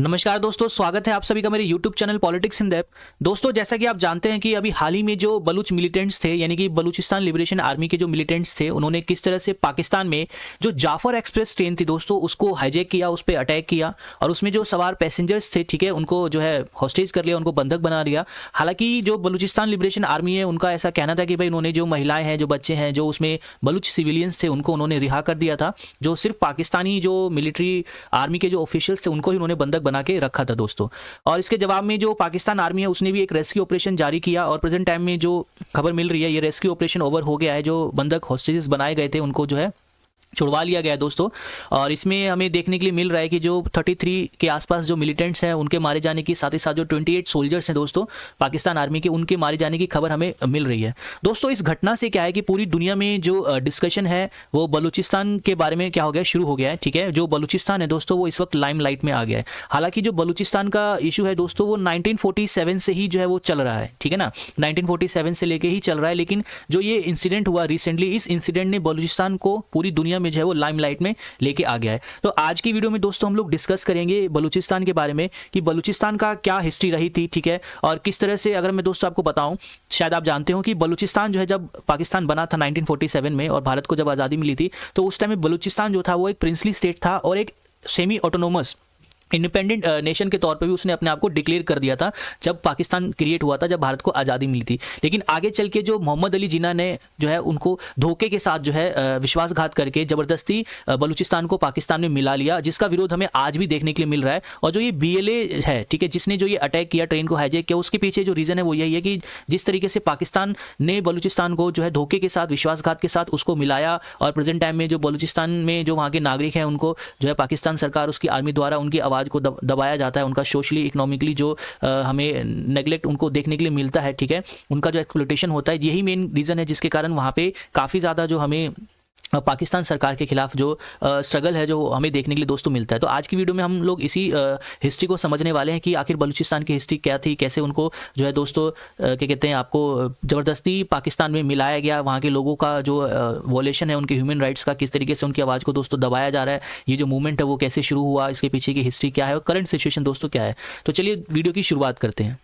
नमस्कार दोस्तों, स्वागत है आप सभी का मेरे YouTube channel politics in depth. दोस्तों, जैसा कि आप जानते हैं कि अभी हाल ही में जो बलूच मिलिटेंट्स थे, यानी कि बलूचिस्तान लिबरेशन आर्मी के जो मिलिटेंट्स थे, उन्होंने किस तरह से पाकिस्तान में जो जाफर एक्सप्रेस ट्रेन थी दोस्तों, उसको हाईजैक किया, उस पर अटैक किया और उसमें जो सवार पैसेंजर्स थे, ठीक है, उनको जो है हॉस्टेज कर लिया, उनको बंधक बना लिया। हालांकि जो बलूचिस्तान लिबरेशन आर्मी है, उनका ऐसा कहना था कि भाई उन्होंने जो महिलाएं हैं, जो बच्चे हैं, जो उसमें बलूच सिविलियंस थे, उनको उन्होंने रिहा कर दिया था। जो सिर्फ पाकिस्तानी जो मिलिट्री आर्मी के जो ऑफिशियल्स थे, उनको ही उन्होंने बंधक बना के रखा था दोस्तों। और इसके जवाब में जो पाकिस्तान आर्मी है, उसने भी एक रेस्क्यू ऑपरेशन जारी किया और प्रेजेंट टाइम में जो खबर मिल रही है, ये रेस्क्यू ऑपरेशन ओवर हो गया है। जो बंधक हॉस्टेजेस बनाए गए थे, उनको जो है छुड़वा लिया गया है दोस्तों। और इसमें हमें देखने के लिए मिल रहा है कि जो 33 के आसपास जो मिलिटेंट्स हैं, उनके मारे जाने की, साथ ही साथ जो 28 सोल्जर्स हैं दोस्तों पाकिस्तान आर्मी के, उनके मारे जाने की खबर हमें मिल रही है दोस्तों। इस घटना से क्या है कि पूरी दुनिया में जो डिस्कशन है वो बलूचिस्तान के बारे में क्या हो गया, शुरू हो गया है। ठीक है, जो बलूचिस्तान है दोस्तों, वो इस वक्त लाइमलाइट में आ गया है। हालांकि जो बलूचिस्तान का इशू है दोस्तों, वो 1947 से ही जो है वो चल रहा है, ठीक है ना, 1947 से लेके ही चल रहा है। लेकिन जो ये इंसिडेंट हुआ रिसेंटली, इस इंसिडेंट ने बलूचिस्तान को पूरी दुनिया में जो है वो लाइमलाइट में लेके आ गया है। तो आज की वीडियो में दोस्तों हम लोग डिस्कस करेंगे बलूचिस्तान के बारे में कि बलूचिस्तान का क्या हिस्ट्री रही थी, ठीक है, और किस तरह से, अगर मैं दोस्तों आपको बताऊं, शायद आप जानते हो कि बलूचिस्तान जो है, जब पाकिस्तान बना था 1947 में और भारत को जब आज़ादी मिली थी, तो उस टाइम में बलूचिस्तान जो था वो एक प्रिंसली स्टेट था और एक सेमी ऑटोनोमस इंडिपेंडेंट नेशन के तौर पे भी उसने अपने आप को डिक्लेयर कर दिया था जब पाकिस्तान क्रिएट हुआ था, जब भारत को आज़ादी मिली थी। लेकिन आगे चल के जो मोहम्मद अली जिन्ना ने जो है उनको धोखे के साथ जो है विश्वासघात करके ज़बरदस्ती बलूचिस्तान को पाकिस्तान में मिला लिया, जिसका विरोध हमें आज भी देखने के लिए मिल रहा है। और जो ये BLA है, ठीक है, जिसने जो ये अटैक किया, ट्रेन को हाईजैक किया, उसके पीछे जो रीज़न है वो यही है कि जिस तरीके से पाकिस्तान ने बलूचिस्तान को जो है धोखे के साथ, विश्वासघात के साथ उसको मिलाया, और प्रेजेंट टाइम में जो बलूचिस्तान में जो वहाँ के नागरिक हैं, उनको जो है पाकिस्तान सरकार, उसकी आर्मी द्वारा उनकी आवाज़ को दबाया जाता है, उनका सोशली इकोनॉमिकली जो हमें नेगलेक्ट उनको देखने के लिए मिलता है, ठीक है, उनका जो एक्सप्लॉयटेशन होता है, यही मेन रीज़न है जिसके कारण वहाँ पे काफ़ी ज़्यादा जो हमें पाकिस्तान सरकार के खिलाफ जो स्ट्रगल है, जो हमें देखने के लिए दोस्तों मिलता है। तो आज की वीडियो में हम लोग इसी हिस्ट्री को समझने वाले हैं कि आखिर बलूचिस्तान की हिस्ट्री क्या थी, कैसे उनको जो है दोस्तों क्या कहते हैं, आपको ज़बरदस्ती पाकिस्तान में मिलाया गया, वहाँ के लोगों का जो वॉयलेशन है उनके ह्यूमन राइट्स का, किस तरीके से उनकी आवाज़ को दोस्तों दबाया जा रहा है, ये जो मूवमेंट है वो कैसे शुरू हुआ, इसके पीछे की हिस्ट्री क्या है और करंट सिचुएशन दोस्तों क्या है। तो चलिए वीडियो की शुरुआत करते हैं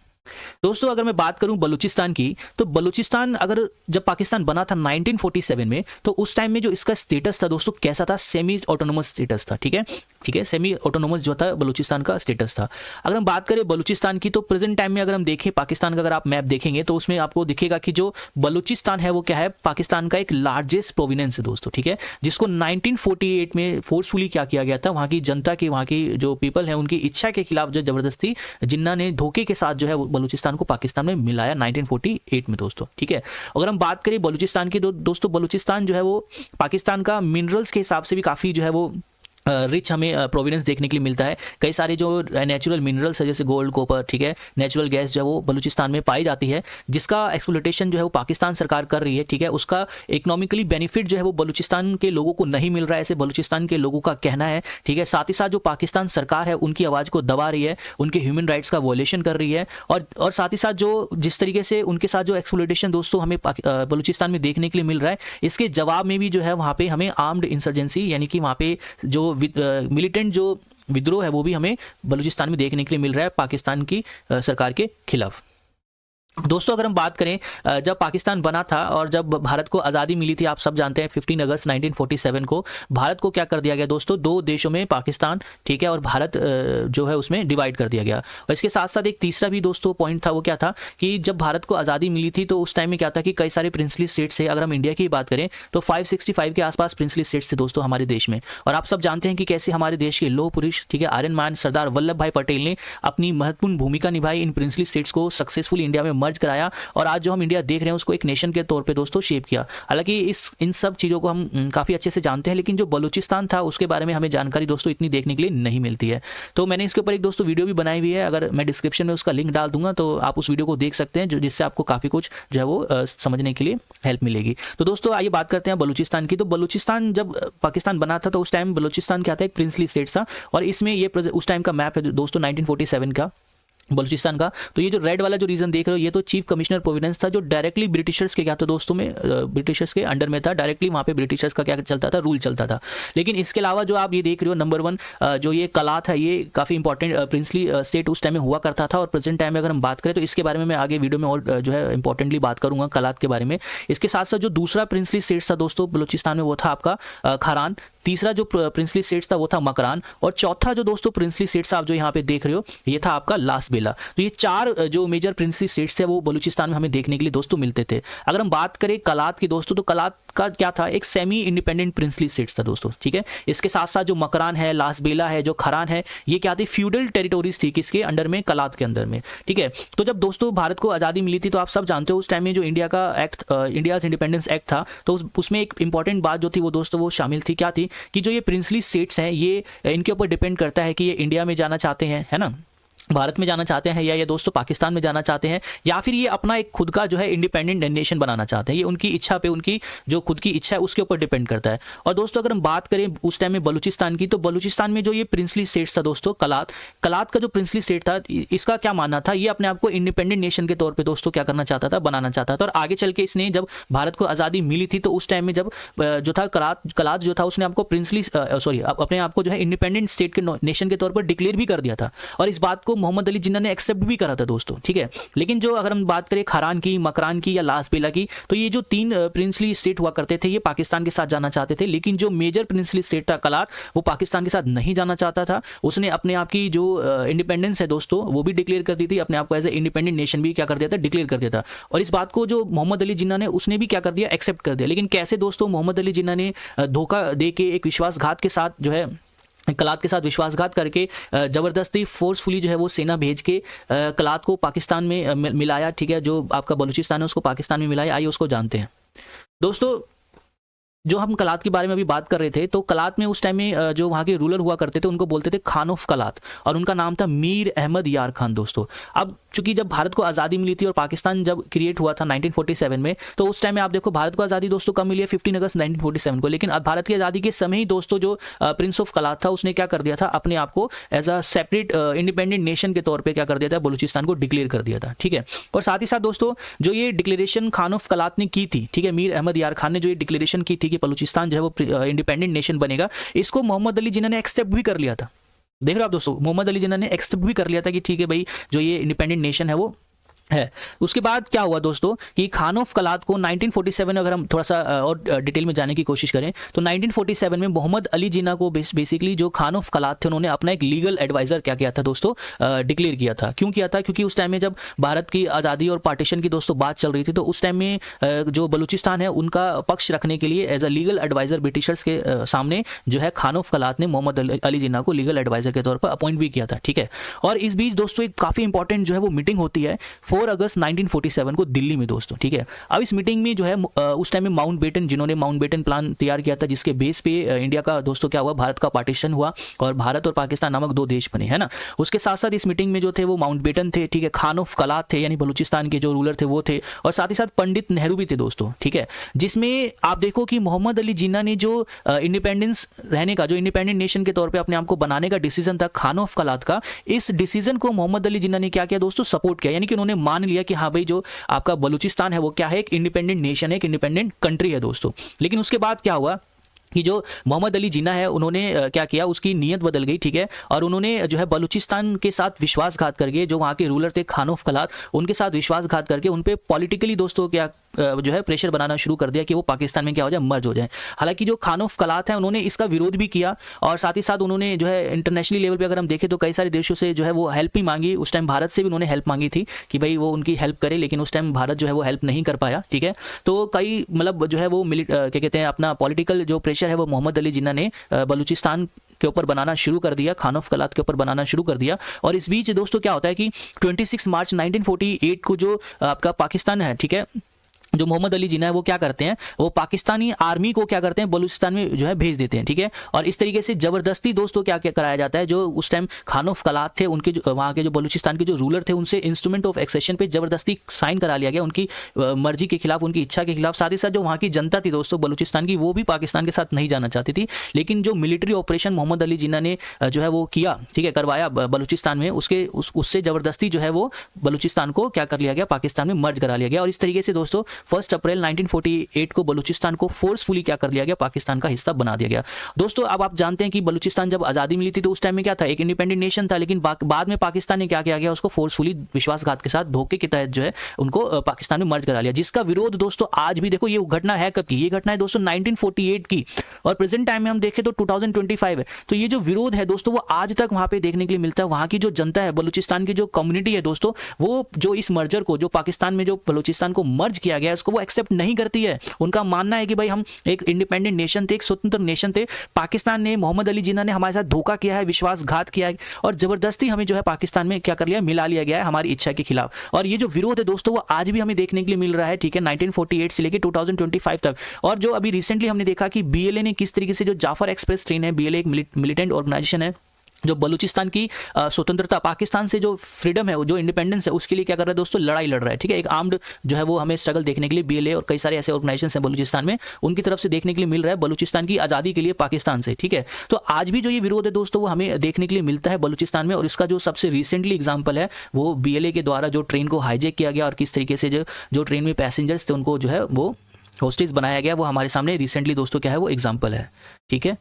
दोस्तों। अगर मैं बात करूं बलूचिस्तान की, तो बलूचिस्तान अगर जब पाकिस्तान बना था 1947 में, तो उस टाइम में जो इसका स्टेटस था दोस्तों कैसा था, सेमी ऑटोनोमस स्टेटस था, ठीक है, ठीक है, सेमी ऑटोनोमस जो था बलूचिस्तान का स्टेटस था। अगर हम बात करें बलूचिस्तान की, तो प्रेजेंट टाइम में अगर हम देखें पाकिस्तान का, अगर आप मैप देखेंगे तो उसमें आपको दिखेगा कि जो बलूचिस्तान है वो क्या है, पाकिस्तान का एक लार्जेस्ट प्रोविनेंस है दोस्तों, ठीक है, जिसको 1948 में फोर्सफुली क्या किया गया था, वहाँ की जनता की, वहाँ की जो पीपल है, उनकी इच्छा के खिलाफ जो जबरदस्ती जिन्ना ने धोखे के साथ जो है बलूचिस्तान को पाकिस्तान में मिलाया 1948 में दोस्तों, ठीक है। अगर हम बात करें बलूचिस्तान की, तो दोस्तों बलूचिस्तान जो है वो पाकिस्तान का मिनरल्स के हिसाब से भी काफ़ी जो है वो रिच हमें प्रोविडेंस देखने के लिए मिलता है। कई सारे जो नेचुरल मिनरल्स है, जैसे गोल्ड, कॉपर, ठीक है, नेचुरल गैस जो है वो बलूचिस्तान में पाई जाती है, जिसका एक्सप्लोटेशन जो है वो पाकिस्तान सरकार कर रही है, ठीक है। उसका इकोनॉमिकली बेनिफिट जो है वो बलूचिस्तान के लोगों को नहीं मिल रहा है, ऐसे बलूचिस्तान के लोगों का कहना है, ठीक है। साथ ही साथ जो पाकिस्तान सरकार है उनकी आवाज़ को दबा रही है, उनके ह्यूमन राइट्स का वॉयलेशन कर रही है, और साथ ही साथ जो जिस तरीके से उनके साथ जो एक्सप्लोटेशन दोस्तों हमें बलूचिस्तान में देखने के लिए मिल रहा है, इसके जवाब में भी जो है वहाँ पे हमें आर्म्ड इंसर्जेंसी, यानी कि वहाँ पे जो मिलिटेंट जो विद्रोह है वो भी हमें बलूचिस्तान में देखने के लिए मिल रहा है पाकिस्तान की सरकार के खिलाफ। दोस्तों अगर हम बात करें जब पाकिस्तान बना था और जब भारत को आज़ादी मिली थी, आप सब जानते हैं 15 अगस्त 1947 को भारत को क्या कर दिया गया दोस्तों, दो देशों में, पाकिस्तान, ठीक है, और भारत जो है उसमें डिवाइड कर दिया गया। और इसके साथ साथ एक तीसरा भी दोस्तों पॉइंट था, वो क्या था कि जब भारत को आज़ादी मिली थी तो उस टाइम में क्या था कि कई सारे प्रिंसली स्टेट्स थे। अगर हम इंडिया की बात करें तो 565 के आसपास प्रिंसली स्टेट्स थे दोस्तों हमारे देश में। और आप सब जानते हैं कि कैसे हमारे देश के लौह पुरुष, ठीक है, आर्यन मान सरदार वल्लभ भाई पटेल ने अपनी महत्वपूर्ण भूमिका निभाई, इन प्रिंसली स्टेट्स को सक्सेसफुली इंडिया में मर्ज कराया, और आज जो हम इंडिया देख रहे हैं उसको एक नेशन के तौर पे दोस्तों शेप किया। हालांकि इन सब चीज़ों को हम काफ़ी अच्छे से जानते हैं, लेकिन जो बलूचिस्तान था उसके बारे में हमें जानकारी दोस्तों इतनी देखने के लिए नहीं मिलती है। तो मैंने इसके ऊपर एक दोस्तों वीडियो भी बनाई हुई है, अगर मैं डिस्क्रिप्शन में उसका लिंक डाल दूंगा तो आप उस वीडियो को देख सकते हैं, जिससे आपको काफ़ी कुछ जो है वो समझने के लिए हेल्प मिलेगी। तो दोस्तों आइए बात करते हैं बलूचिस्तान की। तो बलूचिस्तान जब पाकिस्तान बना था तो उस टाइम बलूचिस्तान क्या था, एक प्रिंसली स्टेट था, और इसमें ये उस टाइम का मैप है दोस्तों 1947 का। बलूचिस्तान का। तो ये जो रेड वाला जो रीजन देख रहे हो ये तो चीफ कमिश्नर प्रोविडेंस था, जो डायरेक्टली ब्रिटिशर्स के क्या था दोस्तों में, ब्रिटिशर्स के अंडर में था, डायरेक्टली वहाँ पे ब्रिटिशर्स का क्या चलता था, रूल चलता था। लेकिन इसके अलावा जो आप ये देख रहे हो नंबर 1 जो ये कलात है, ये काफ़ी इंपॉर्टेंट प्रिंसली स्टेट उस टाइम में हुआ करता था। और प्रेजेंट टाइम में अगर हम बात करें तो इसके बारे में मैं आगे वीडियो में और जो है इंपॉर्टेंटली बात करूँगा कलात के बारे में। इसके साथ साथ जो दूसरा प्रिंसली स्टेट था दोस्तों बलूचिस्तान में वो था आपका खारान, तीसरा जो प्रिंसली स्टेट्स था वो था मकरान, और चौथा जो दोस्तों प्रिंसली स्टेट्स आप जो यहाँ पे देख रहे हो ये था आपका लास बेला। तो ये 4 जो मेजर प्रिंसली स्टेट्स थे वो बलूचिस्तान में हमें देखने के लिए दोस्तों मिलते थे। अगर हम बात करें कलात की दोस्तों, तो कलात का क्या था, एक सेमी इंडिपेंडेंट प्रिंसली स्टेट्स था दोस्तों, ठीक है। इसके साथ साथ जो मकरान है, लास बेला है, जो खरान है, ये क्या थी, फ्यूडल टेरिटोरीज थी, किसके अंडर में, कलात के अंदर में, ठीक है। तो जब दोस्तों भारत को आज़ादी मिली थी तो आप सब जानते हो उस टाइम में जो इंडिया का एक्ट, इंडियाज इंडिपेंडेंस एक्ट था, तो उसमें एक इंपॉर्टेंट बात जो थी वो दोस्तों वो शामिल थी, क्या थी कि जो ये प्रिंसली स्टेट्स हैं ये इनके ऊपर डिपेंड करता है कि ये इंडिया में जाना चाहते हैं, है ना, भारत में जाना चाहते हैं, या ये दोस्तों पाकिस्तान में जाना चाहते हैं, या फिर ये अपना एक खुद का जो है इंडिपेंडेंट नेशन बनाना चाहते हैं। ये उनकी इच्छा पे, उनकी जो खुद की इच्छा है उसके ऊपर डिपेंड करता है। और दोस्तों अगर हम बात करें उस टाइम में बलूचिस्तान की, तो बलूचिस्तान में जो ये प्रिंसली स्टेट्स था दोस्तों कलात का जो प्रिंसली स्टेट था, इसका क्या मानना था, ये अपने आप को इंडिपेंडेंट नेशन के तौर पर दोस्तों क्या करना चाहता था, बनाना चाहता था। और आगे चल के इसने जब भारत को आज़ादी मिली थी तो उस टाइम में जब जो था कलात जो था उसने आपको प्रिंसली अपने आप को जो है इंडिपेंडेंट स्टेट के नेशन के तौर पर डिक्लेयर भी कर दिया था। और इस बात को मोहम्मद अली जिन्ना ने एक्सेप्ट भी करा था दोस्तों, ठीक है। लेकिन जो अगर हम बात करें खरान की, मकरान की या लास बेला की, तो ये जो 3 प्रिंसली स्टेट हुआ करते थे ये पाकिस्तान के साथ जाना चाहते थे। लेकिन जो मेजर प्रिंसली स्टेट था कलात, वो पाकिस्तान के साथ नहीं जाना चाहता था। उसने अपने आप की जो इंडिपेंडेंस है दोस्तों वो भी डिक्लेयर कर दी थी, अपने आप को एज ए इंडिपेंडेंट नेशन भी क्या कर दिया था, डिक्लेयर कर दिया था। और इस बात को जो मोहम्मद अली जिन्ना ने उसने भी क्या कर दिया, एक्सेप्ट कर दिया। लेकिन कैसे दोस्तों, मोहम्मद अली जिन्ना ने धोखा दे के एक विश्वासघात के साथ जो है कलात के साथ विश्वासघात करके ज़बरदस्ती फोर्सफुली जो है वो सेना भेज के कलात को पाकिस्तान में मिलाया, ठीक है। जो आपका बलूचिस्तान है उसको पाकिस्तान में मिलाया। आइए उसको जानते हैं दोस्तों। जो हम कलात के बारे में अभी बात कर रहे थे, तो कलात में उस टाइम में जो वहाँ के रूलर हुआ करते थे उनको बोलते थे खान ऑफ कलात, और उनका नाम था मीर अहमद यार खान दोस्तों। अब चूंकि जब भारत को आज़ादी मिली थी और पाकिस्तान जब क्रिएट हुआ था 1947 में, तो उस टाइम में आप देखो भारत को आज़ादी दोस्तों कब मिली है, 15 अगस्त 1947 को। लेकिन अब भारत की आज़ादी के समय ही दोस्तों जो प्रिंस ऑफ कलात था उसने क्या कर दिया था, अपने आप को as a separate independent nation के तौर पर क्या कर दिया था, बलूचिस्तान को डिक्लेयर कर दिया था, ठीक है। और साथ ही साथ दोस्तों जो ये डिक्लेरेशन खान ऑफ कलात ने की थी, ठीक है, मीर अहमद यार खान ने जो ये डिक्लेरेशन की थी कि बलूचिस्तान जो है वो इंडिपेंडेंट नेशन बनेगा, इसको मोहम्मद अली जिन्ना ने एक्सेप्ट भी कर लिया था। देख रहे हो आप दोस्तों, मोहम्मद अली जिन्ना ने एक्सेप्ट भी कर लिया था कि ठीक है भाई जो ये इंडिपेंडेंट नेशन है वो है। उसके बाद क्या हुआ दोस्तों कि खान ऑफ कलात को 1947 अगर हम थोड़ा सा और डिटेल में जाने की कोशिश करें तो 1947 में मोहम्मद अली जिन्ना को बेसिकली जो खान ऑफ कलात थे उन्होंने अपना एक लीगल एडवाइज़र क्या किया था दोस्तों, डिक्लेयर किया था। क्यों किया था, क्योंकि उस टाइम में जब भारत की आज़ादी और पार्टीशन की दोस्तों बात चल रही थी, तो उस टाइम में जो बलूचिस्तान है उनका पक्ष रखने के लिए as a legal adviser Britishers के सामने जो है खान ऑफ कलात ने मोहम्मद अली जिन्ना को लीगल एडवाइज़र के तौर पर अपॉइंट भी किया था, ठीक है। और इस बीच दोस्तों एक काफ़ी इंपॉर्टेंट जो है वो मीटिंग होती है 4 अगस्त 1947 को दिल्ली में दोस्तों, ठीक है। अब इस मीटिंग में जो है उस टाइम में माउंटबेटन, जिन्होंने माउंटबेटन प्लान तैयार किया था, जिसके बेस पे इंडिया का दोस्तों क्या हुआ, भारत का पार्टीशन हुआ और भारत और पाकिस्तान नामक 2 देश बने, है ना। उसके साथ साथ इस मीटिंग में जो थे वो माउंटबेटन थे, ठीक है, खान ऑफ कलात थे यानी बलूचिस्तान के जो रूलर थे वो थे, और साथ ही साथ पंडित नेहरू भी थे दोस्तों, ठीक है। जिसमें आप देखो कि मोहम्मद अली जिन्ना ने जो इंडिपेंडेंस रहने का, जो इंडिपेंडेंट नेशन के तौर पर अपने आप को बनाने का डिसीजन था खान ऑफ कलात का, इस डिसीजन को मोहम्मद अली जिन्ना ने क्या किया दोस्तों, सपोर्ट किया। यानी कि उन्होंने मान लिया कि हाँ भाई जो आपका बलूचिस्तान है वो क्या है, एक इंडिपेंडेंट नेशन है, एक इंडिपेंडेंट कंट्री है दोस्तों। लेकिन उसके बाद क्या हुआ कि जो मोहम्मद अली जिन्ना है उन्होंने क्या किया, उसकी नीयत बदल गई, ठीक है। और उन्होंने जो है बलूचिस्तान के साथ विश्वासघात करके, जो वहाँ के रूलर थे खान ऑफ कलात, उनके साथ विश्वासघात करके उन पे पॉलिटिकली दोस्तों क्या जो है प्रेशर बनाना शुरू कर दिया कि वो पाकिस्तान में क्या हो जाए, मर्ज हो जाए। हालांकि जो खान ऑफ कलात है उन्होंने इसका विरोध भी किया, और साथ ही साथ उन्होंने जो है इंटरनेशनली लेवल पे अगर हम देखें तो कई सारे देशों से जो है वो हेल्प भी मांगी। उस टाइम भारत से भी उन्होंने हेल्प मांगी थी कि भाई वो उनकी हेल्प करे, लेकिन उस टाइम भारत जो है वो हेल्प नहीं कर पाया, ठीक है। तो कई मतलब जो है वो क्या कहते हैं, अपना पॉलिटिकल जो प्रेशर है वो मोहम्मद अली जिन्ना ने बलूचिस्तान के ऊपर बनाना शुरू कर दिया, खान ऑफ कलात के ऊपर बनाना शुरू कर दिया। और इस बीच दोस्तों क्या होता है कि 26 मार्च 1948 को जो आपका पाकिस्तान है, ठीक है, जो मोहम्मद अली जिन्ना है वो क्या करते हैं, वो पाकिस्तानी आर्मी को क्या करते हैं, बलूचिस्तान में जो है भेज देते हैं, ठीक है। और इस तरीके से जबरदस्ती दोस्तों क्या क्या कराया जाता है, जो उस टाइम खानोफ कलात थे उनके वहाँ के जो बलूचिस्तान के जो रूलर थे उनसे इंस्ट्रूमेंट ऑफ एक्सेशन पे जबरदस्ती साइन करा लिया गया, उनकी मर्जी के खिलाफ, उनकी इच्छा के खिलाफ। साथ ही साथ जो वहाँ की जनता थी दोस्तों बलूचिस्तान की, वो भी पाकिस्तान के साथ नहीं जाना चाहती थी, लेकिन जो मिलिट्री ऑपरेशन मोहम्मद अली जिन्ना ने जो है वो किया, ठीक है, करवाया बलूचिस्तान में, उससे जबरदस्ती जो है वो बलूचिस्तान को क्या कर लिया गया, पाकिस्तान में मर्ज करा लिया गया। और इस तरीके से दोस्तों 1 अप्रैल 1948 को बलूचिस्तान को फोर्सफुली क्या कर लिया गया, पाकिस्तान का हिस्सा बना दिया गया। दोस्तों अब आप जानते हैं कि बलूचिस्तान जब आज़ादी मिली थी तो उस टाइम में क्या था, एक इंडिपेंडेंट नेशन था, लेकिन बाद में पाकिस्तान ने क्या किया गया, उसको फोर्सफुली विश्वासघात के साथ धोखे के तहत जो है उनको पाकिस्तान में मर्ज करा लिया, जिसका विरोध दोस्तों आज भी देखो, ये घटना है कब की, ये घटना है दोस्तों 1948 की, और प्रेजेंट टाइम में हम देखें तो 2025 है। तो ये जो विरोध है दोस्तों वो आज तक वहां पे देखने के लिए मिलता है। वहां की जो जनता है, बलूचिस्तान की जो कम्युनिटी है दोस्तों, वो जो इस मर्जर को, जो पाकिस्तान में जो बलूचिस्तान को मर्ज किया गया है, उसको वो एक्सेप्ट नहीं करती है। उनका मानना है कि भाई हम एक इंडिपेंडेंट नेशन थे, एक स्वतंत्र नेशन थे, पाकिस्तान ने, मोहम्मद अली जिन्ना ने हमारे साथ धोखा किया है, विश्वासघात किया है, और जबरदस्ती हमें जो है पाकिस्तान में क्या कर लिया, मिला लिया गया है हमारी इच्छा के खिलाफ। और ये जो विरोध है दोस्तों वो आज भी हमें देखने के लिए मिल रहा है, ठीक है, 1948 से लेकर 2025 तक। और जो अभी रिसेंटली हमने देखा कि बीएलए ने किस तरीके से, जो जाफर एक्सप्रेस ट्रेन है, बीएलए एक मिलिटेंट ऑर्गेनाइजेशन है जो बलूचिस्तान की स्वतंत्रता, पाकिस्तान से जो फ्रीडम है, जो इंडिपेंडेंस है, उसके लिए क्या कर रहा है दोस्तों, लड़ाई लड़ रहा है, ठीक है। एक आर्म्ड जो है वो हमें स्ट्रगल देखने के लिए बीएलए और कई सारे ऐसे ऑर्गेनाइजेशन हैं बलूचिस्तान में, उनकी तरफ से देखने के लिए मिल रहा है, बलूचिस्तान की आज़ादी के लिए पाकिस्तान से, ठीक है। तो आज भी जो ये विरोध है दोस्तों वो हमें देखने के लिए मिलता है बलूचिस्तान में। और इसका जो सबसे रिसेंटली एग्जाम्पल है वो बीएलए के द्वारा जो ट्रेन को हाईजैक किया गया और किस तरीके से जो ट्रेन में पैसेंजर्स थे उनको जो है वो होस्टेज बनाया गया, वो हमारे सामने रिसेंटली दोस्तों क्या है वो एग्जाम्पल है, ठीक है।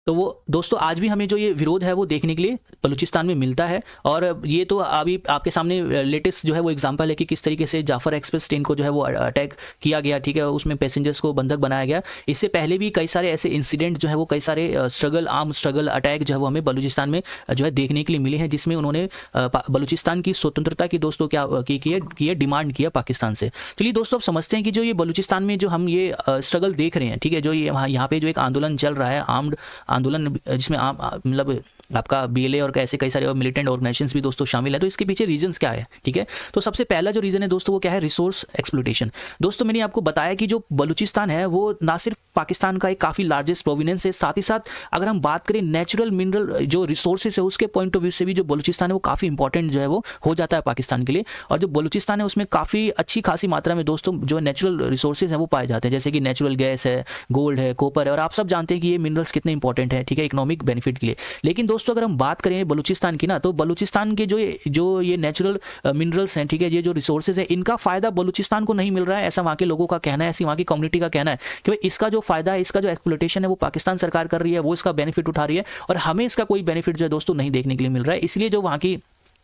तो वो दोस्तों आज भी हमें जो ये विरोध है वो देखने के लिए बलूचिस्तान में मिलता है। और ये तो अभी आपके सामने लेटेस्ट जो है वो एग्जांपल है कि किस तरीके से जाफर एक्सप्रेस ट्रेन को जो है वो अटैक किया गया, ठीक है, उसमें पैसेंजर्स को बंधक बनाया गया। इससे पहले भी कई सारे ऐसे इंसिडेंट जो है वो, कई सारे आर्म स्ट्रगल अटैक जो है वो हमें बलूचिस्तान में जो है देखने के लिए मिले हैं, जिसमें उन्होंने बलूचिस्तान की स्वतंत्रता की दोस्तों क्या की है, डिमांड किया पाकिस्तान से। चलिए दोस्तों अब समझते हैं कि जो ये बलूचिस्तान में जो हम ये स्ट्रगल देख रहे हैं, ठीक है, जो ये यहाँ पे जो एक आंदोलन चल रहा है, आर्म्ड आंदोलन, जिसमें मतलब आपका बीएलए और ऐसे कई सारे मिलिटेंट ऑर्गेनाइजेशंस भी दोस्तों शामिल है। तो इसके पीछे रीजंस क्या है, ठीक है। तो सबसे पहला जो रीजन है दोस्तों वो क्या है, रिसोर्स एक्सप्लॉयटेशन। दोस्तों मैंने आपको बताया कि जो बलूचिस्तान है वो ना सिर्फ पाकिस्तान का एक काफ़ी लार्जेस्ट प्रोविनेंस है, साथ ही साथ अगर हम बात करें नेचुरल मिनरल जो रिसोर्सेज है उसके पॉइंट ऑफ व्यू से भी जो बलूचिस्तान है वो काफ़ी इंपॉर्टेंट जो है वो हो जाता है पाकिस्तान के लिए। और जो बलूचिस्तान है उसमें काफ़ी अच्छी खासी मात्रा में दोस्तों जो नेचुरल रिसोर्सेज हैं वो पाए जाते हैं, जैसे कि नेचुरल गैस है, गोल्ड है, कॉपर है, और आप सब जानते हैं कि ये मिनरल्स कितने इंपॉर्टेंट है, ठीक है, इकोनॉमिक बेनिफिट के लिए। लेकिन दोस्तों अगर हम बात करें बलूचिस्तान की ना, तो बलूचिस्तान के जो ये नेचुरल मिनरल्स हैं, ठीक है, ये जो रिसोर्सेज है, इनका फायदा बलूचिस्तान को नहीं मिल रहा है, ऐसा वहाँ के लोगों का कहना है, ऐसी वहाँ की कम्युनिटी का कहना है कि भाई इसका जो फायदा है, इसका जो एक्सप्लॉयटेशन है वो पाकिस्तान सरकार कर रही है, वो इसका बेनिफिट उठा रही है, और हमें इसका कोई बेनिफिट जो है दोस्तों नहीं देखने के लिए मिल रहा है। इसलिए जो वहाँ की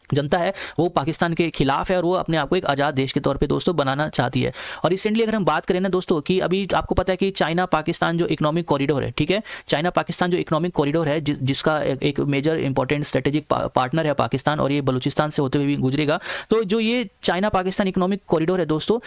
जनता है वो पाकिस्तान के खिलाफ है और वो अपने आप को एक आज़ाद देश के तौर पे दोस्तों बनाना चाहती है। और रिसेंटली अगर हम बात करें ना दोस्तों कि अभी आपको पता है कि चाइना पाकिस्तान जो इकोनॉमिक कॉरिडोर है, ठीक है, चाइना पाकिस्तान जो इकोनॉमिक कॉरिडोर है जिसका एक मेजर इंपॉर्टेंट स्ट्रेटेजिक पार्टनर है पाकिस्तान, और ये बलूचिस्तान से होते हुए भी गुजरेगा। तो जो ये चाइना पाकिस्तान इकोनॉमिक कॉरिडोर है दोस्तों,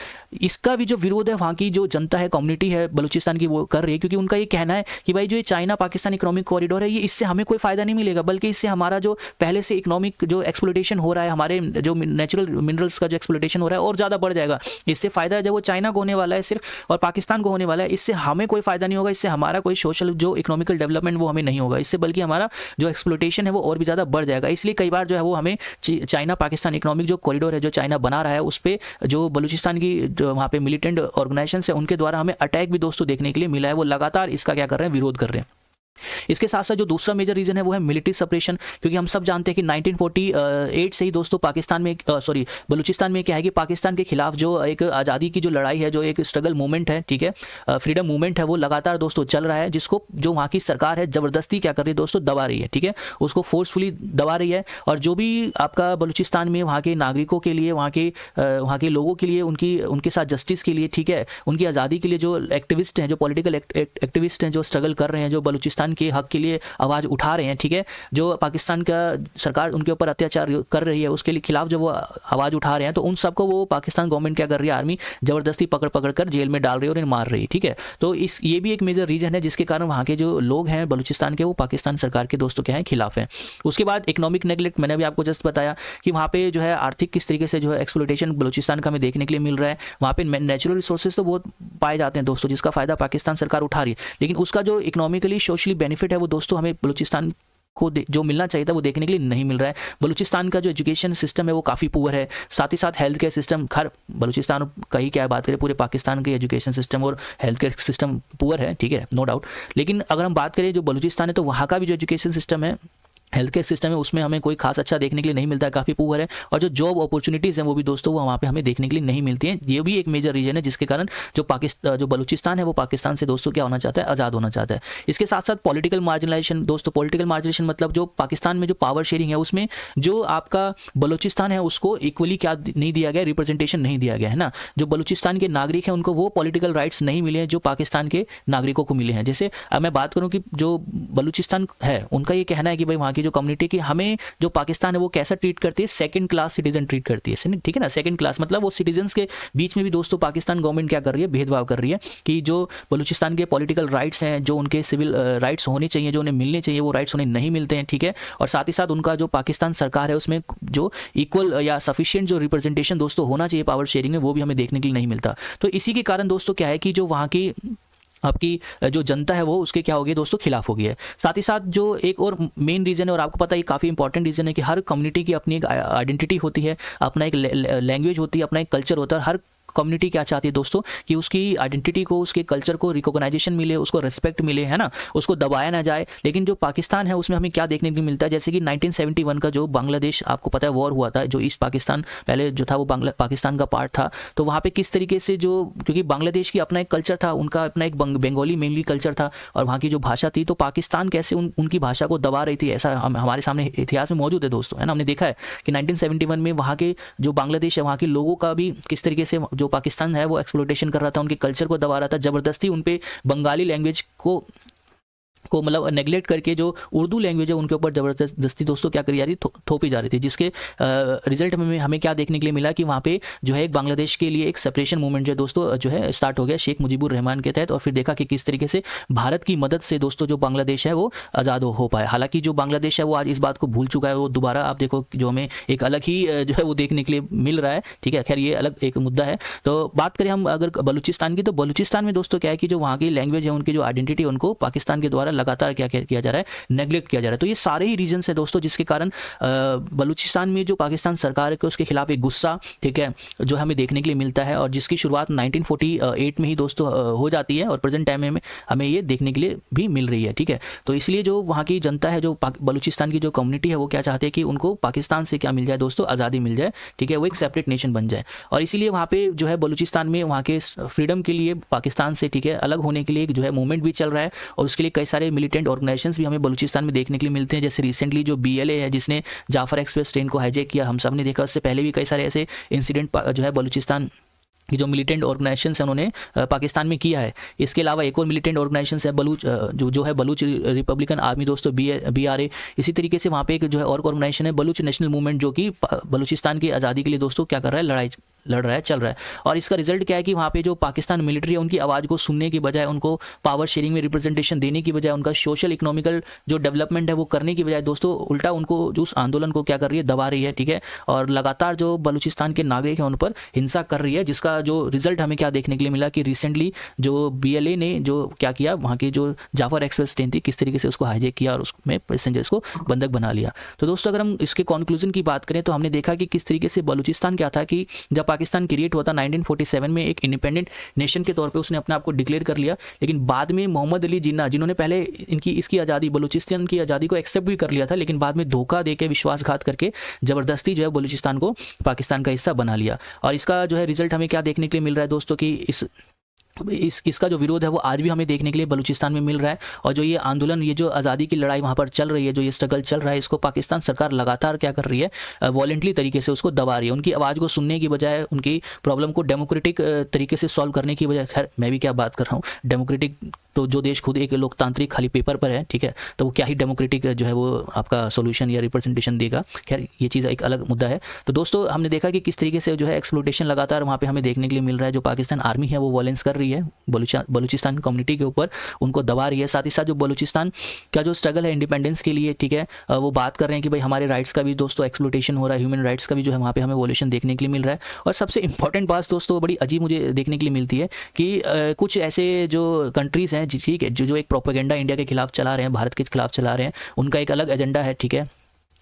इसका भी जो विरोध है वहाँ की जो जनता है, कम्युनिटी है बलूचिस्तान की, वो कर रही है, क्योंकि उनका ये कहना है कि भाई जो ये चाइना पाकिस्तान इकोनॉमिक कॉरिडोर है, ये इससे हमें कोई फायदा नहीं मिलेगा, बल्कि इससे हमारा जो पहले से इकोनॉमिक जो एक्सप्लॉयटेशन हो रहा है, हमारे जो नेचुरल मिनरल्स का जो एक्सप्लॉयटेशन हो रहा है और ज़्यादा बढ़ जाएगा। इससे फ़ायदा जो वो चाइना को होने वाला है सिर्फ, और पाकिस्तान को होने वाला है, इससे हमें कोई फ़ायदा नहीं होगा, इससे हमारा कोई सोशल जो इकोनॉमिकल डेवलपमेंट वो हमें नहीं होगा, इससे बल्कि हमारा जो एक्सप्लॉयटेशन है वो और भी ज़्यादा बढ़ जाएगा। इसलिए कई बार जो है वो हमें चाइना पाकिस्तान इकोनॉमिक जो कॉरिडोर है जो चाइना बना रहा है, उस पर जो बलूचिस्तान की जो वहाँ पे मिलिटेंट ऑर्गेनाइजेशन है उनके द्वारा हमें अटैक भी दोस्तों देखने के लिए मिला है। वो लगातार इसका क्या कर रहे हैं, विरोध कर रहे हैं। इसके साथ साथ जो दूसरा मेजर रीजन है वो है मिलिट्री सप्रेशन, क्योंकि हम सब जानते हैं कि 1948 से ही दोस्तों पाकिस्तान में बलूचिस्तान में क्या है कि पाकिस्तान के खिलाफ जो एक आज़ादी की जो लड़ाई है, जो एक स्ट्रगल मूवमेंट है, ठीक है, फ्रीडम मूवमेंट है, वो लगातार दोस्तों चल रहा है, जिसको जो वहाँ की सरकार है ज़बरदस्ती क्या कर रही है दोस्तों, दबा रही है, ठीक है, उसको फोर्सफुली दबा रही है। और जो भी आपका बलूचिस्तान में वहाँ के नागरिकों के लिए, वहाँ के लोगों के लिए, उनके साथ जस्टिस के लिए, ठीक है, उनकी आज़ादी के लिए जो एक्टिविस्ट हैं, जो पॉलिटिकल एक्टिविस्ट हैं, जो स्ट्रगल कर रहे हैं, जो बलूचिस्तान बलूचिस्तान के हक के लिए आवाज़ उठा रहे हैं, ठीक है, जो पाकिस्तान का सरकार उनके ऊपर अत्याचार कर रही है उसके खिलाफ जब वो आवाज़ उठा रहे हैं, तो उन सबको वो पाकिस्तान गवर्नमेंट क्या कर रही है, आर्मी ज़बरदस्ती पकड़ कर जेल में डाल रही है और इन्हें मार रही है, ठीक है। तो ये भी एक मेजर रीजन है जिसके कारण वहाँ के जो लोग हैं बलूचिस्तान के, वो पाकिस्तान सरकार के दोस्तों क्या हैं, खिलाफ हैं। उसके बाद इकोनॉमिक नेगलेक्ट, मैंने भी आपको जस्ट बताया कि वहाँ पे जो है आर्थिक किस तरीके से जो है एक्सप्लोइटेशन बलूचिस्तान का हमें देखने के लिए मिल रहा है। वहाँ पे नेचुरल रिसोर्सेज तो बहुत पाए जाते हैं दोस्तों, जिसका फ़ायदा पाकिस्तान सरकार उठा रही है, लेकिन उसका जो इकोनॉमिकली सोशली बेनिफिट है वो दोस्तों हमें बलूचिस्तान को जो मिलना चाहिए था वो देखने के लिए नहीं मिल रहा है। बलूचिस्तान का जो एजुकेशन सिस्टम है वो काफ़ी पुअर है, साथ ही साथ हेल्थ केयर सिस्टम, हर बलूचिस्तान का ही क्या बात करें, पूरे पाकिस्तान के एजुकेशन सिस्टम और हेल्थ केयर सिस्टम पुअर है, ठीक है, नो डाउट। लेकिन अगर हम बात करें जो बलूचिस्तान है, तो वहाँ का भी जो एजुकेशन सिस्टम है, हेल्थ केयर सिस्टम है, उसमें हमें कोई खास अच्छा देखने के लिए नहीं मिलता है, काफ़ी पुअर है। और जो जॉब अपॉर्चुनिटीज़ हैं वो भी दोस्तों वो वहाँ पे हमें देखने के लिए नहीं मिलती हैं। ये भी एक मेजर रीजन है जिसके कारण जो बलूचिस्तान है वो पाकिस्तान से दोस्तों क्या होना चाहता है, आज़ाद होना चाहता है। इसके साथ साथ पॉलिटिकल मार्जिनलाइजेशन दोस्तों, पॉलिटिकल मार्जिनलाइजेशन मतलब जो पाकिस्तान में जो पावर शेयरिंग है उसमें जो आपका बलूचिस्तान है उसको इक्वली क्या नहीं दिया गया, रिप्रेजेंटेशन नहीं दिया गया है ना। जो बलूचिस्तान के नागरिक हैं उनको वो पॉलिटिकल राइट्स नहीं मिले हैं जो पाकिस्तान के नागरिकों को मिले हैं। जैसे अब मैं बात करूँ कि जो बलूचिस्तान है उनका ये कहना है कि भाई वहाँ की जो कम्युनिटी की हमें जो पाकिस्तान है वो कैसा ट्रीट करती है, सेकंड क्लास सिटीजन ट्रीट करती है, ठीक है ना। सेकंड क्लास मतलब वो सिटीजन्स के बीच में भी दोस्तों पाकिस्तान गवर्नमेंट क्या कर रही है, भेदभाव कर रही है कि जो बलूचिस्तान के पॉलिटिकल राइट्स हैं, जो उनके सिविल राइट्स होने चाहिए, जो उन्हें मिलने चाहिए, वो राइट्स उन्हें नहीं मिलते हैं, ठीक है। और साथ ही साथ उनका जो पाकिस्तान सरकार है उसमें जो इक्वल या सफिशिएंट जो रिप्रेजेंटेशन दोस्तों होना चाहिए पावर शेयरिंग में, वो भी हमें देखने के लिए नहीं मिलता। तो इसी के कारण दोस्तों क्या है कि जो वहाँ की आपकी जो जनता है वो उसके क्या हो गई दोस्तों, खिलाफ हो गई है। साथ ही साथ जो एक और मेन रीज़न है, और आपको पता है काफ़ी इंपॉर्टेंट रीज़न है कि हर कम्युनिटी की अपनी एक आइडेंटिटी होती है, अपना एक लैंग्वेज होती है, अपना एक कल्चर होता है। हर कम्युनिटी क्या चाहती है दोस्तों कि उसकी आइडेंटिटी को, उसके कल्चर को रिकॉग्नाइजेशन मिले, उसको रिस्पेक्ट मिले, है ना, उसको दबाया ना जाए। लेकिन जो पाकिस्तान है उसमें हमें क्या देखने को मिलता है, जैसे कि 1971 का जो बांग्लादेश आपको पता है वॉर हुआ था, जो ईस्ट पाकिस्तान पहले जो था वो पाकिस्तान का पार्ट था, तो वहाँ पे किस तरीके से जो, क्योंकि बांग्लादेश की अपना एक कल्चर था, उनका अपना एक बंगाली मेनली कल्चर था और वहाँ की जो भाषा थी, तो पाकिस्तान कैसे उनकी भाषा को दबा रही थी, ऐसा हमारे सामने इतिहास में मौजूद है दोस्तों, है ना। हमने देखा है कि 1971 में वहाँ के जो बांग्लादेश है वहाँ के लोगों का भी किस तरीके से जो पाकिस्तान है वो एक्सप्लोइटेशन कर रहा था, उनके कल्चर को दबा रहा था, जबरदस्ती उन पे बंगाली लैंग्वेज को मतलब नेगलेक्ट करके जो उर्दू लैंग्वेज है उनके ऊपर ज़बरदस्ती दोस्तों क्या करी जा रही, थोपी जा रही थी, जिसके रिजल्ट में हमें क्या देखने के लिए मिला कि वहाँ पे जो है एक बांग्लादेश के लिए एक सेपरेशन मूवमेंट जो दोस्तों जो है स्टार्ट हो गया शेख मुजीबुर रहमान के तहत, और फिर देखा कि किस तरीके से भारत की मदद से दोस्तों जो बांग्लादेश है वो आज़ाद हो पाया। हालांकि जो बांग्लादेश है वो आज इस बात को भूल चुका है, वो दोबारा आप देखो जो हमें एक अलग ही जो है वो देखने के लिए मिल रहा है, ठीक है। खैर ये अलग एक मुद्दा है। तो बात करें हम अगर बलूचिस्तान की, तो बलूचिस्तान में दोस्तों क्या है कि जो वहाँ की लैंग्वेज है, उनकी जो आइडेंटिटी है, उनको पाकिस्तान के द्वारा लगातार क्या किया जा रहा है, नेगलेक्ट किया जा रहा है। तो ये सारे ही रीजंस है दोस्तों जिसके कारण बलूचिस्तान में जो पाकिस्तान सरकार है उसके खिलाफ एक गुस्सा, ठीक है, जो हमें देखने के लिए मिलता है, और जिसकी शुरुआत 1948 में ही दोस्तों हो जाती है और प्रेजेंट टाइम में हमें ये देखने के लिए भी मिल रही है, ठीक है। तो इसलिए जो वहाँ की जनता है, जो बलूचिस्तान की जो कम्युनिटी है, वो क्या चाहते हैं कि उनको पाकिस्तान से क्या मिल जाए दोस्तों, आज़ादी मिल जाए, ठीक है, वो एक सेपरेट नेशन बन जाए। और इसीलिए वहाँ पे जो है बलूचिस्तान में वहाँ के फ्रीडम के लिए पाकिस्तान से, ठीक है, अलग होने के लिए जो है मूवमेंट भी चल रहा है, और उसके लिए कई सारे मिलिटेंट ऑर्गेनाइजेशंस भी हमें बलूचिस्तान में देखने के लिए मिलते हैं। जैसे रिसेंटली जो BLA है जिसने जाफर एक्सप्रेस ट्रेन को हाईजैक किया, हम सब ने देखा। उससे पहले भी कई सारे ऐसे इंसिडेंट जो है बलूचिस्तान की जो मिलिटेंट ऑर्गेनाइजेशंस हैं उन्होंने पाकिस्तान में किया है। इसके अलावा एक और मिलिटेंट ऑर्गेनाइजेशंस है बलूच जो है बलूच रिपब्लिकन आर्मी दोस्तों, BRA। इसी तरीके से वहाँ पे एक जो है और ऑर्गेनाइजेशन है बलूच नेशनल मूवमेंट, जो कि बलूचिस्तान की आज़ादी के लिए दोस्तों क्या कर रहा है, लड़ाई लड़ रहा है, चल रहा है। और इसका रिजल्ट क्या है कि वहाँ पे जो पाकिस्तान मिलिट्री है उनकी आवाज़ को सुनने की बजाय, उनको पावर शेयरिंग में रिप्रेजेंटेशन देने की बजाय, उनका सोशल इकोनॉमिकल जो डेवलपमेंट है वो करने की बजाय दोस्तों उल्टा उनको जो उस आंदोलन को क्या कर रही है, दबा रही है, ठीक है। और लगातार जो बलूचिस्तान के नागरिक हैं उन पर हिंसा कर रही है, जिसका जो रिजल्ट हमें क्या देखने के लिए मिला कि रिसेंटली जो BLA ने जो क्या किया, वहाँ की जो जाफर एक्सप्रेस ट्रेन थी किस तरीके से उसको हाईजैक किया और उसमें पैसेंजर्स को बंधक बना लिया। तो दोस्तों अगर हम इसके कंक्लूजन की बात करें तो हमने देखा कि किस तरीके से बलूचिस्तान क्या था कि जब पाकिस्तान क्रिएट हुआ था 1947 में एक इंडिपेंडेंट नेशन के तौर पे उसने अपने आप को डिक्लेयर कर लिया, लेकिन बाद में मोहम्मद अली जिन्ना, जिन्होंने पहले इसकी आज़ादी, बलूचिस्तान की आज़ादी को एक्सेप्ट भी कर लिया था, लेकिन बाद में धोखा देके, विश्वासघात करके ज़बरदस्ती जो है बलूचिस्तान को पाकिस्तान का हिस्सा बना लिया। और इसका जो है रिजल्ट हमें क्या देखने के लिए मिल रहा है दोस्तों कि इसका जो विरोध है वो आज भी हमें देखने के लिए बलूचिस्तान में मिल रहा है। और जो ये आंदोलन, ये जो आज़ादी की लड़ाई वहाँ पर चल रही है, जो ये स्ट्रगल चल रहा है, इसको पाकिस्तान सरकार लगातार क्या कर रही है, वॉलेंटरी तरीके से उसको दबा रही है। उनकी आवाज़ को सुनने की बजाय, उनकी प्रॉब्लम को डेमोक्रेटिक तरीके से सॉल्व करने की बजाय, खैर मैं भी क्या बात कर रहा हूँ, डेमोक्रेटिक तो जो देश खुद एक लोकतांत्रिक खाली पेपर पर है, ठीक है, तो वो क्या ही डेमोक्रेटिक जो है वो आपका सॉल्यूशन या रिप्रेजेंटेशन देगा। खैर ये चीज़ एक अलग मुद्दा है। तो दोस्तों हमने देखा कि किस तरीके से जो है एक्सप्लोटेशन लगातार वहाँ पे हमें देखने के लिए मिल रहा है। जो पाकिस्तान आर्मी है वो वायलेंस कर रही है बलूचिस्तान कम्युनिटी के ऊपर, उनको दबा रही है। साथ ही साथ जो बलूचिस्तान का जो स्ट्रगल है इंडिपेंडेंस के लिए, ठीक है, वो बात कर रहे हैं कि भाई हमारे राइट्स का भी दोस्तों एक्सप्लोटेशन हो रहा है, ह्यूमन राइट्स का भी जो है वहाँ पे हमें वॉल्यूशन देखने के लिए मिल रहा है। और सबसे इंपॉर्टेंट बात दोस्तों बड़ी अजीब मुझे देखने के लिए मिलती है कि कुछ ऐसे जो कंट्रीज़ हैं, ठीक है, जो एक प्रोपेगेंडा इंडिया के खिलाफ चला रहे हैं, भारत के खिलाफ चला रहे हैं, उनका एक अलग एजेंडा है, ठीक है,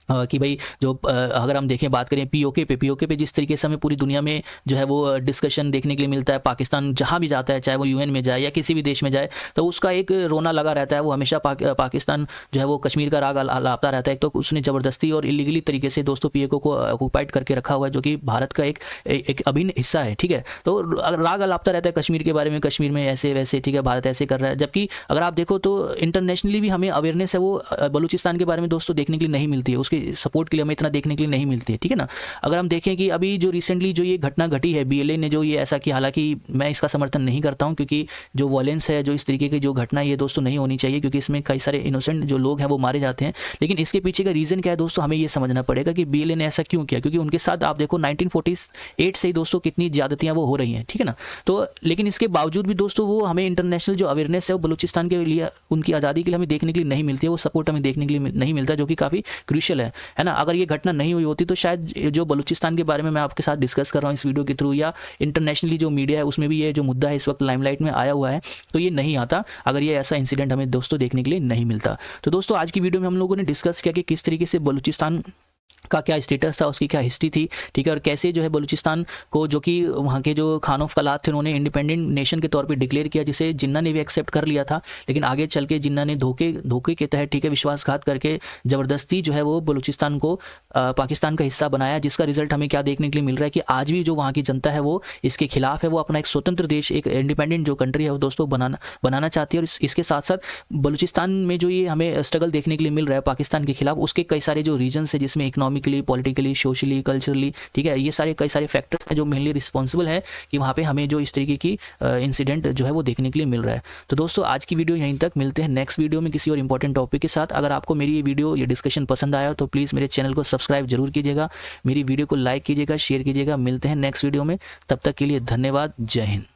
कि भाई जो अगर हम देखें बात करें पीओके पे जिस तरीके से हमें पूरी दुनिया में जो है वो डिस्कशन देखने के लिए मिलता है, पाकिस्तान जहाँ भी जाता है, चाहे वो यूएन में जाए या किसी भी देश में जाए, तो उसका एक रोना लगा रहता है। वो हमेशा पाकिस्तान जो है वो कश्मीर का राग लापता रहता है। एक तो उसने ज़बरदस्ती और इलीगली तरीके से दोस्तों पीओके को ऑक्यूपाइड करके रखा हुआ है, जो कि भारत का एक अभिन्न हिस्सा है, ठीक है। तो राग लापता रहता है कश्मीर के बारे में, कश्मीर में ऐसे वैसे, ठीक है, भारत ऐसे कर रहा है। जबकि अगर आप देखो तो इंटरनेशनली भी हमें अवेयरनेस है वो बलूचिस्तान के बारे में दोस्तों देखने के लिए नहीं मिलती है, उसके सपोर्ट के लिए हमें इतना देखने के लिए नहीं मिलती है, ठीक है ना। अगर हम देखें कि अभी जो रिसेंटली जो ये घटना घटी है, बीएलए ने जो ये ऐसा किया, हालांकि मैं इसका समर्थन नहीं करता हूं, क्योंकि जो वायलेंस है, जो इस तरीके की जो घटना ये दोस्तों नहीं होनी चाहिए, क्योंकि इसमें कई सारे इनोसेंट जो लोग हैं वो मारे जाते हैं। लेकिन इसके पीछे का रीज़न क्या है दोस्तों, हमें ये समझना पड़ेगा कि बीएलए ने ऐसा क्यों किया, क्योंकि उनके साथ आप देखो 1948 से ही दोस्तों कितनी ज़्यादतियाँ वो हो रही हैं, ठीक है ना। तो लेकिन इसके बावजूद भी दोस्तों वो हमें इंटरनेशनल जो अवेयरनेस है वो बलूचिस्तान के लिए, उनकी आज़ादी के लिए हमें देखने के लिए नहीं मिलती है, वो सपोर्ट हमें देखने के लिए नहीं मिलता, जो कि काफ़ी क्रूशियल है ना। अगर ये घटना नहीं हुई होती तो शायद जो बलूचिस्तान के बारे में मैं आपके साथ डिस्कस कर रहा हूँ इस वीडियो के थ्रू, या इंटरनेशनली जो मीडिया है उसमें भी ये जो मुद्दा है इस वक्त लाइमलाइट में आया हुआ है, तो ये नहीं आता अगर ये ऐसा इंसिडेंट हमें दोस्तों देखने के लिए नहीं मिलता। तो दोस्तों आज की वीडियो में हम लोगों ने डिस्कस किया कि किस तरीके से बलूचिस्तान का क्या स्टेटस था, उसकी क्या हिस्ट्री थी, ठीक है, और कैसे जो है बलूचिस्तान को, जो कि वहाँ के जो खान ऑफ कलात थे, उन्होंने इंडिपेंडेंट नेशन के तौर पे डिक्लेयर किया, जिसे जिन्ना ने भी एक्सेप्ट कर लिया था। लेकिन आगे चल के जिन्ना ने धोखे के तहत, ठीक है, विश्वासघात करके ज़बरदस्ती जो है वो बलूचिस्तान को पाकिस्तान का हिस्सा बनाया, जिसका रिजल्ट हमें क्या देखने के लिए मिल रहा है कि आज भी जो वहाँ की जनता है वो इसके खिलाफ है, वो अपना एक स्वतंत्र देश, एक इंडिपेंडेंट जो कंट्री है वो दोस्तों बनाना चाहती है। और इसके साथ साथ बलूचिस्तान में जो ये हमें स्ट्रगल देखने के लिए मिल रहा है पाकिस्तान के खिलाफ, उसके कई सारे जो रीजन्स है, जिसमें इकोनॉमिकली, पॉलिटिकली, सोशली, कल्चरली, ठीक है, ये सारे कई सारे फैक्टर्स हैं जो मेनली रिस्पॉन्सिबल है कि वहाँ पे हमें जो इस तरीके की इंसिडेंट जो है वो देखने के लिए मिल रहा है। तो दोस्तों आज की वीडियो यहीं तक, मिलते हैं नेक्स्ट वीडियो में किसी और इंपॉर्टेंट टॉपिक के साथ। अगर आपको मेरी ये वीडियो, ये डिस्कशन पसंद आया तो प्लीज़ मेरे चैनल को सब्सक्राइब जरूर कीजिएगा, मेरी वीडियो को लाइक कीजिएगा, शेयर कीजिएगा। मिलते हैं नेक्स्ट वीडियो में, तब तक के लिए धन्यवाद। जय हिंद।